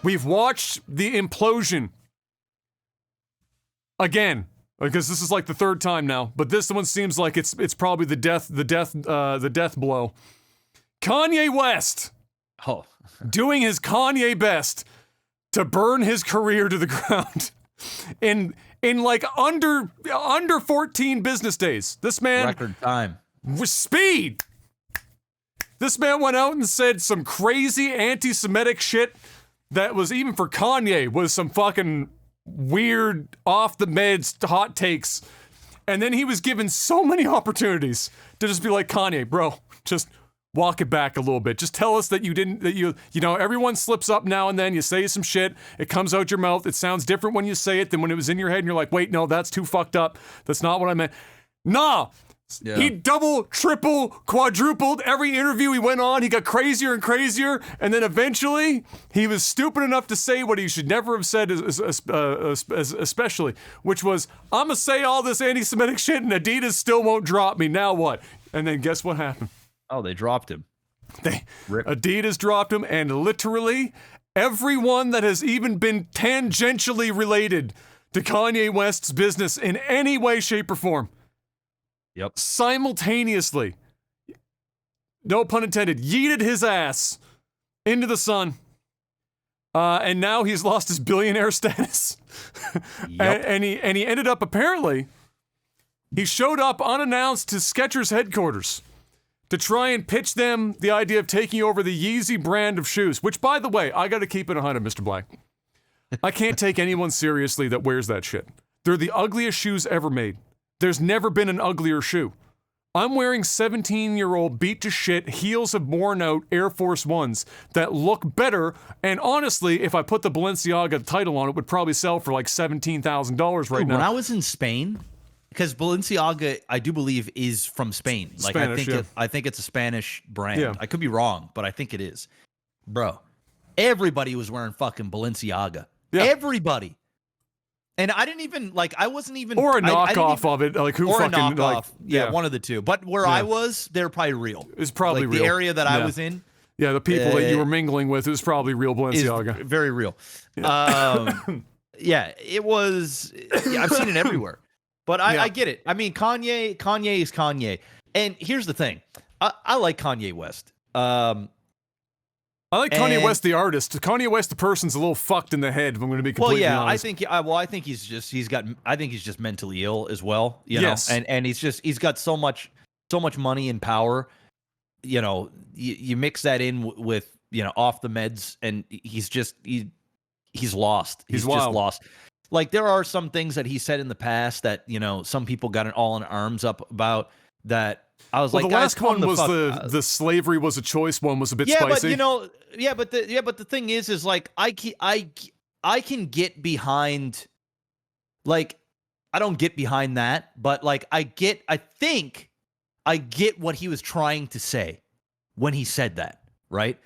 We've watched the implosion again, because this is like the third time now, but this one seems like it's probably the death blow. Kanye West doing his Kanye best to burn his career to the ground in like under 14 business days. This man, record time, with speed. This man went out and said some crazy anti-Semitic shit that was, even for Kanye, was some fucking weird, off the meds hot takes. And then he was given so many opportunities to just be like, Kanye, bro, just walk it back a little bit. Just tell us that you didn't, that you know, everyone slips up now and then. You say some shit. It comes out your mouth. It sounds different when you say it than when it was in your head and you're like, wait, no, that's too fucked up. That's not what I meant. Nah. Yeah. He double, triple, quadrupled every interview he went on. He got crazier and crazier, and then eventually he was stupid enough to say what he should never have said, especially, which was, I'm gonna say all this anti-Semitic shit and Adidas still won't drop me. Now what? And then guess what happened? Oh, they dropped him. Adidas dropped him, and literally everyone that has even been tangentially related to Kanye West's business in any way, shape, or form. Yep. Simultaneously, no pun intended, yeeted his ass into the sun. And now he's lost his billionaire status. Yep. and he ended up, apparently, he showed up unannounced to Skechers headquarters to try and pitch them the idea of taking over the Yeezy brand of shoes, which, by the way, I got to keep it 100, Mr. Black. I can't take anyone seriously that wears that shit. They're the ugliest shoes ever made. There's never been an uglier shoe. I'm wearing 17-year-old beat to shit, heels of worn out Air Force Ones that look better, and honestly, if I put the Balenciaga title on it, would probably sell for like $17,000 right now. When I was in Spain, because Balenciaga, I do believe, is from Spain. Like Spanish, I think it's a Spanish brand. Yeah. I could be wrong, but I think it is. Bro, everybody was wearing fucking Balenciaga. Yeah. Everybody. And I didn't even, like, I wasn't even... Or a knockoff of it, like who or fucking... a knockoff. Like, yeah, one of the two. But where I was, they're probably real. It's probably like, real. The area that I was in... Yeah, the people that you were mingling with, it was probably real Balenciaga. Very real. Yeah, it was... Yeah, I've seen it everywhere. But I get it. I mean, Kanye is Kanye. And here's the thing. I like Kanye West. I like Kanye West, the artist. Kanye West, the person's a little fucked in the head, if I'm going to be completely honest. I think he's just mentally ill as well. You know? And he's got so much money and power. You know, you mix that in with, you know, off the meds, and he's lost. He's just lost. Like, there are some things that he said in the past that, you know, some people got all in arms up about that. I was like, the last one was the slavery was a choice one was a bit spicy. But you know, but the thing is like I can get behind, like, I don't get behind that, but like I think I get what he was trying to say when he said that, right?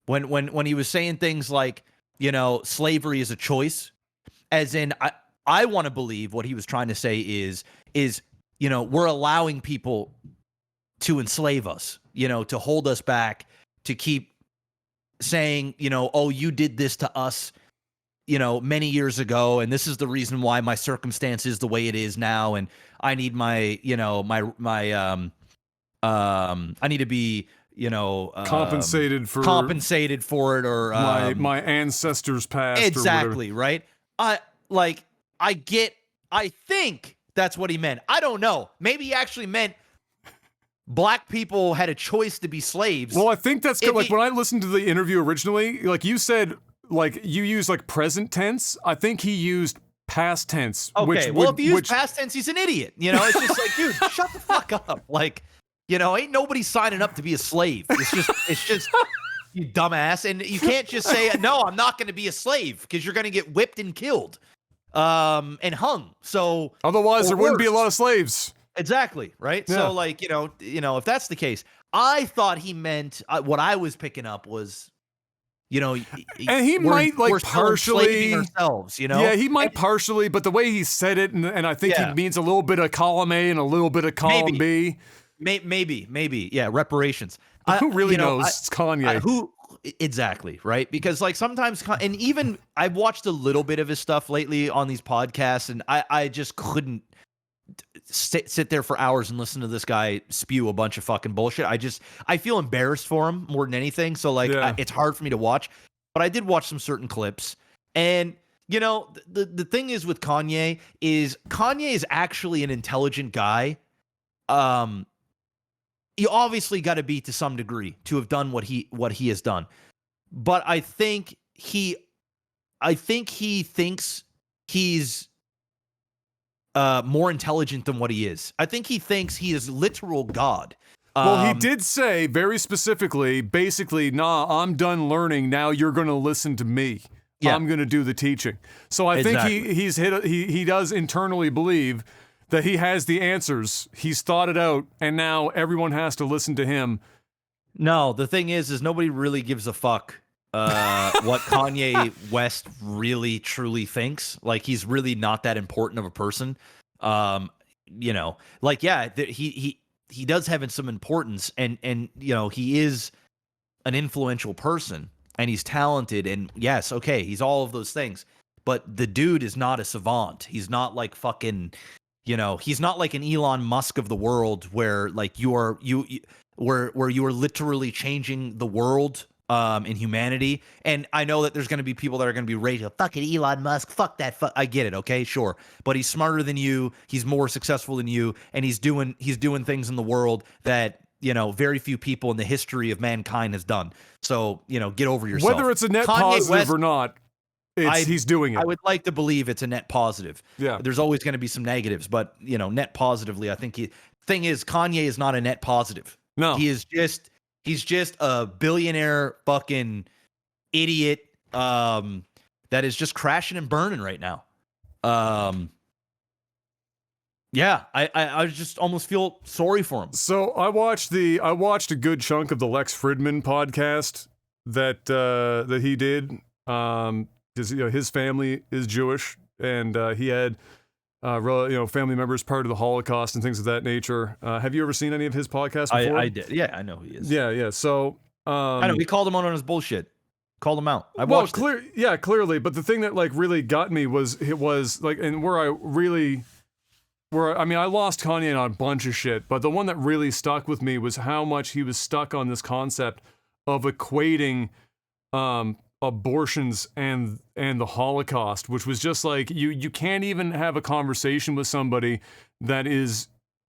When he was saying things like, you know, slavery is a choice, as in I want to believe what he was trying to say is, you know, we're allowing people to enslave us, you know, to hold us back, to keep saying, you know, oh, you did this to us, you know, many years ago, and this is the reason why my circumstance is the way it is now, and I need my, you know, I need to be, you know, compensated for it, or my ancestors past. Exactly, right? I think that's what he meant. I don't know. Maybe he actually meant black people had a choice to be slaves. Well, I think that's good. Like, when I listened to the interview originally, like you said, like you use like present tense. I think he used past tense. Okay, if you use past tense, he's an idiot. You know, it's just like, dude, shut the fuck up. Like, you know, ain't nobody signing up to be a slave. It's just you dumbass. And you can't just say, no, I'm not going to be a slave, because you're going to get whipped and killed, and hung. So otherwise, there wouldn't be a lot of slaves. Exactly, right? Yeah. So, like, you know, if that's the case, I thought he meant, what I was picking up was, you know, and he might like partially ourselves, you know. Yeah, he might partially, but the way he said it, and I think he means a little bit of column A and a little bit of column B. Maybe, yeah, reparations. Who really knows? It's Kanye. exactly, right? Because like sometimes, and even I've watched a little bit of his stuff lately on these podcasts, and I just couldn't sit there for hours and listen to this guy spew a bunch of fucking bullshit. I feel embarrassed for him more than anything. So like, it's hard for me to watch, but I did watch some certain clips. And you know, the thing is with Kanye is actually an intelligent guy. You obviously got to be to some degree to have done what he has done. But I think he thinks he's more intelligent than what he is. I think he thinks he is literal God. Well, he did say very specifically, basically, nah, I'm done learning. Now you're going to listen to me. Yeah. I'm going to do the teaching. So I think he does internally believe that he has the answers. He's thought it out, and now everyone has to listen to him. No, the thing is nobody really gives a fuck what Kanye West really truly thinks. Like, he's really not that important of a person. You know, like, yeah, he does have some importance, and you know, he is an influential person, and he's talented, and yes, okay, he's all of those things. But the dude is not a savant. He's not like fucking, you know, he's not like an Elon Musk of the world where like where you are literally changing the world in humanity. And I know that there's going to be people that are going to be raging, fucking Elon Musk, fuck that. I get it, okay, sure. But he's smarter than you. He's more successful than you, and he's doing things in the world that, you know, very few people in the history of mankind has done. So, you know, get over yourself. Whether it's a net positive or not, he's doing it. I would like to believe it's a net positive. Yeah. There's always going to be some negatives, but, you know, net positively, I think thing is, Kanye is not a net positive. No. He's just a billionaire fucking idiot that is just crashing and burning right now. Yeah, I just almost feel sorry for him. So I watched a good chunk of the Lex Fridman podcast that he did. Because, you know, his family is Jewish, and he had family members part of the Holocaust and things of that nature. Have you ever seen any of his podcasts before? I did. Yeah, I know who he is. Yeah. So I know he called him out on his bullshit. Called him out. I watched it. Yeah, clearly. But the thing that like really got me was like, and I lost Kanye on a bunch of shit, but the one that really stuck with me was how much he was stuck on this concept of equating abortions and the Holocaust, which was just like, you can't even have a conversation with somebody that is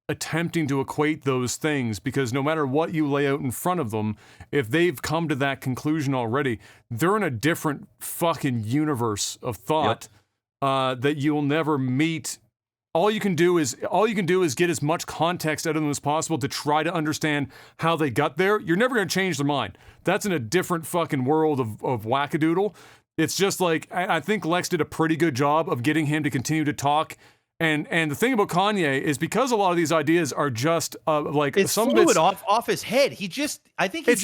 attempting to equate those things, because no matter what you lay out in front of them, if they've come to that conclusion already, they're in a different fucking universe of thought. That you'll never meet. All you can do is get as much context out of them as possible to try to understand how they got there. You're never going to change their mind. That's in a different fucking world of wackadoodle. It's just like, I think Lex did a pretty good job of getting him to continue to talk. And the thing about Kanye is, because a lot of these ideas are just like, it's some fluid of it's off his head. It's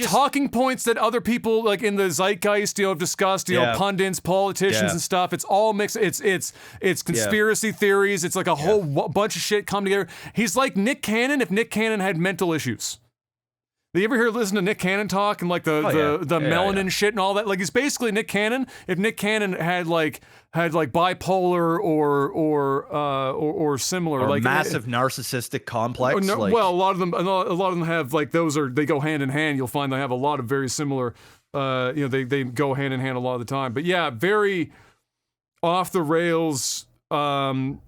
talking points that other people like in the zeitgeist, you know, have discussed, you know, pundits, politicians and stuff. It's all mixed. It's conspiracy theories. It's like a whole bunch of shit come together. He's like Nick Cannon if Nick Cannon had mental issues. Do you ever listen to Nick Cannon talk and like the melanin shit and all that? Like, he's basically Nick Cannon if Nick Cannon had bipolar or similar, or like massive narcissistic complex. Well, a lot of them have, like, they go hand in hand. You'll find they have a lot of very similar. They go hand in hand a lot of the time. But yeah, very off the rails. And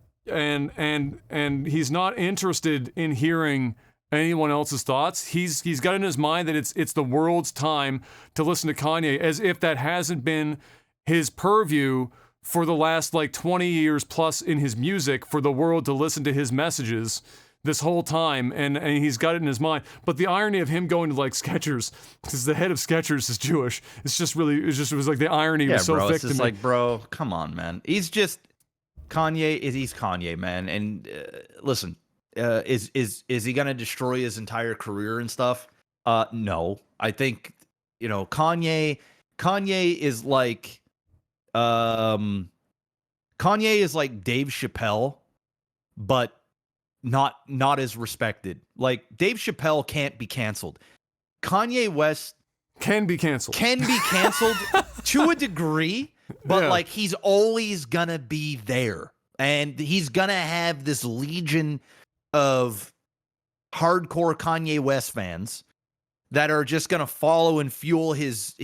he's not interested in hearing anyone else's thoughts. He's got in his mind that it's the world's time to listen to Kanye, as if that hasn't been his purview for the last like 20 years plus in his music, for the world to listen to his messages this whole time, and he's got it in his mind. But the irony of him going to like Skechers, because the head of Skechers is Jewish, it was like the irony was so thick to me. It's like, bro, come on, man. He's Kanye, man. And listen, is he gonna destroy his entire career and stuff? No. I think, you know, Kanye is like Dave Chappelle, but not as respected. Like, Dave Chappelle can't be canceled. Kanye West can be canceled. To a degree, but Yeah. like he's always gonna be there, and he's gonna have this legion of hardcore Kanye West fans that are just gonna follow and fuel his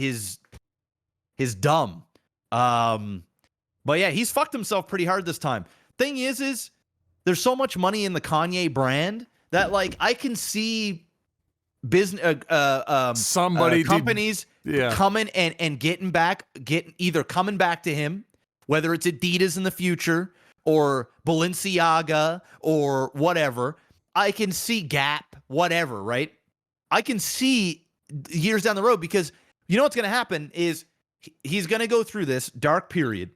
dumb. But yeah, he's fucked himself pretty hard this time. Thing is there's so much money in the Kanye brand that like I can see business companies coming and getting back to him, whether it's Adidas in the future or Balenciaga or whatever. I can see Gap, whatever, right? I can see years down the road, because you know what's going to happen is he's going to go through this dark period,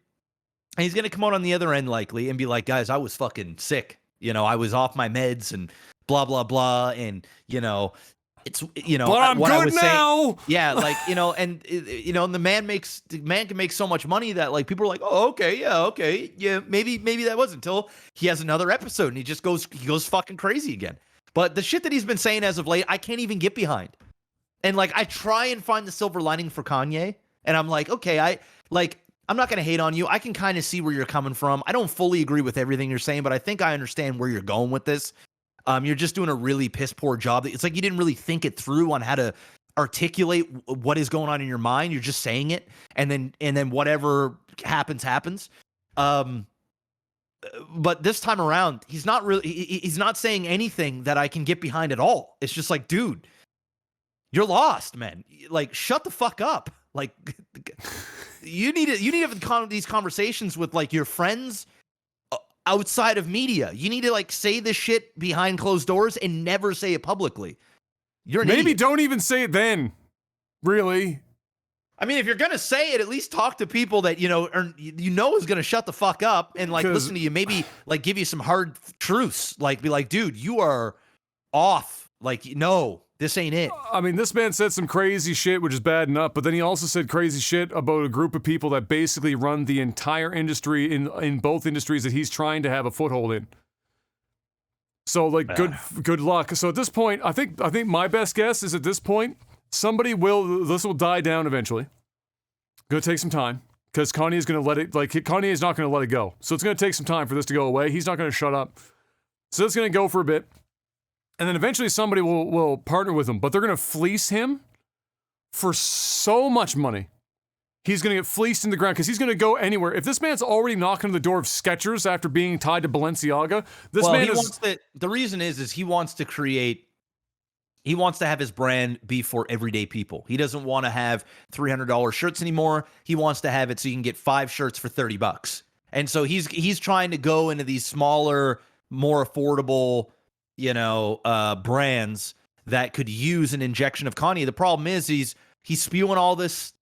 and he's going to come out on the other end likely and be like, guys, I was fucking sick. You know, I was off my meds and blah, blah, blah. And, you know, it's, you know, but I'm what good I was now. saying, yeah, like, you know, and, you know, and the man can make so much money that like people are like, oh, okay, yeah, maybe that was, until he has another episode and he goes fucking crazy again. But the shit that he's been saying as of late, I can't even get behind. And like, I try and find the silver lining for Kanye, and I'm like, okay, I'm not going to hate on you. I can kind of see where you're coming from. I don't fully agree with everything you're saying, but I think I understand where you're going with this. You're just doing a really piss poor job. It's like you didn't really think it through on how to articulate what is going on in your mind. You're just saying it, and then whatever happens. But this time around, he's not saying anything that I can get behind at all. It's just like, dude, you're lost, man. Like, shut the fuck up. Like, you need to have these conversations with like your friends outside of media. You need to like say this shit behind closed doors and never say it publicly. You're an Maybe idiot. don't even say it then. Really? I mean, if you're gonna say it, at least talk to people that you know is gonna shut the fuck up and like listen to you. Maybe like give you some hard truths. Like be like, dude, you are off. Like, no, this ain't it. I mean, this man said some crazy shit, which is bad enough, but then he also said crazy shit about a group of people that basically run the entire industry in both industries that he's trying to have a foothold in. So like, good luck. So at this point, I think my best guess is at this point, this will die down eventually. Gonna take some time, because Kanye is gonna Kanye is not gonna let it go. So it's gonna take some time for this to go away. He's not gonna shut up. So it's gonna go for a bit. And then eventually somebody will partner with him, but they're gonna fleece him for so much money. He's gonna get fleeced in the ground, because he's gonna go anywhere. If this man's already knocking on the door of Skechers after being tied to Balenciaga, the reason is he wants to create. He wants to have his brand be for everyday people. He doesn't want to have $300 shirts anymore. He wants to have it so you can get 5 shirts for $30. And so he's trying to go into these smaller, more affordable, you know, brands that could use an injection of Kanye. The problem is he's spewing all this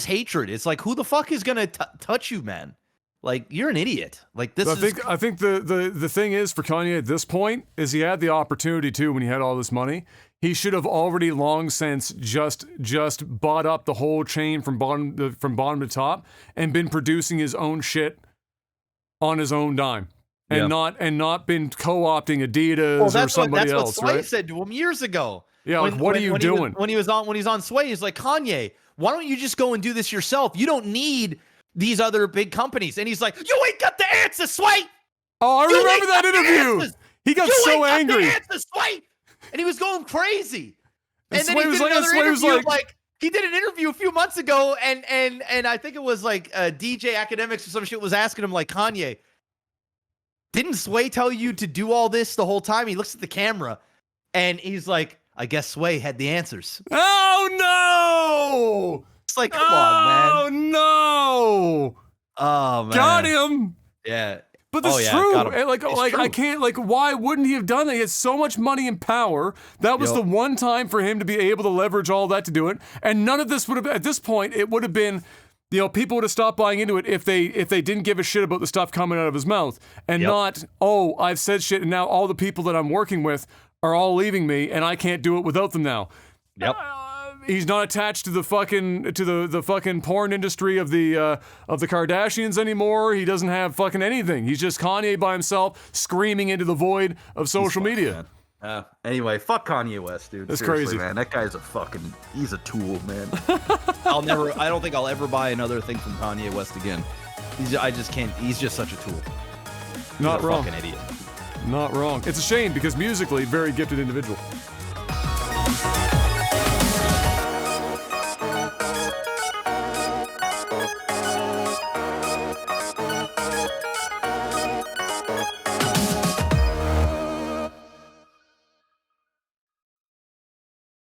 hatred. It's like, who the fuck is gonna touch you, man? Like, you're an idiot. Like, this I think the thing is for Kanye at this point is he had the opportunity to, when he had all this money. He should have already long since just bought up the whole chain from bottom to top and been producing his own shit on his own dime, and not been co-opting Adidas or somebody else. That's what Sway right? said to him years ago. Yeah, what are you doing? When he's on Sway, he's like, Kanye, why don't you just go and do this yourself? You don't need these other big companies. And he's like, you ain't got the answer, Sway. Oh, I remember that interview. He got so angry. You ain't got the answer, Sway. And he was going crazy. And then he did another interview. He did an interview a few months ago, and I think it was like DJ Academics or some shit was asking him like, Kanye, didn't Sway tell you to do all this the whole time? He looks at the camera, and he's like, I guess Sway had the answers. Oh no! It's like, come on, man. Oh no! Oh man, got him. Yeah. But that's true. And true. I can't, why wouldn't he have done that? He had so much money and power. That was the one time for him to be able to leverage all that to do it. And none of this would have, at this point, it would have been, you know, people would have stopped buying into it if they didn't give a shit about the stuff coming out of his mouth. And not, oh, I've said shit and now all the people that I'm working with are all leaving me and I can't do it without them now. Yep. He's not attached to the fucking porn industry of the Kardashians anymore. He doesn't have fucking anything. He's just Kanye by himself, screaming into the void of social media. Anyway, fuck Kanye West, dude. That's Seriously, crazy. man. That guy's he's a tool, man. I don't think I'll ever buy another thing from Kanye West again. I just can't. He's just such a tool. He's Not a wrong. fucking idiot. Not wrong. It's a shame because musically, very gifted individual.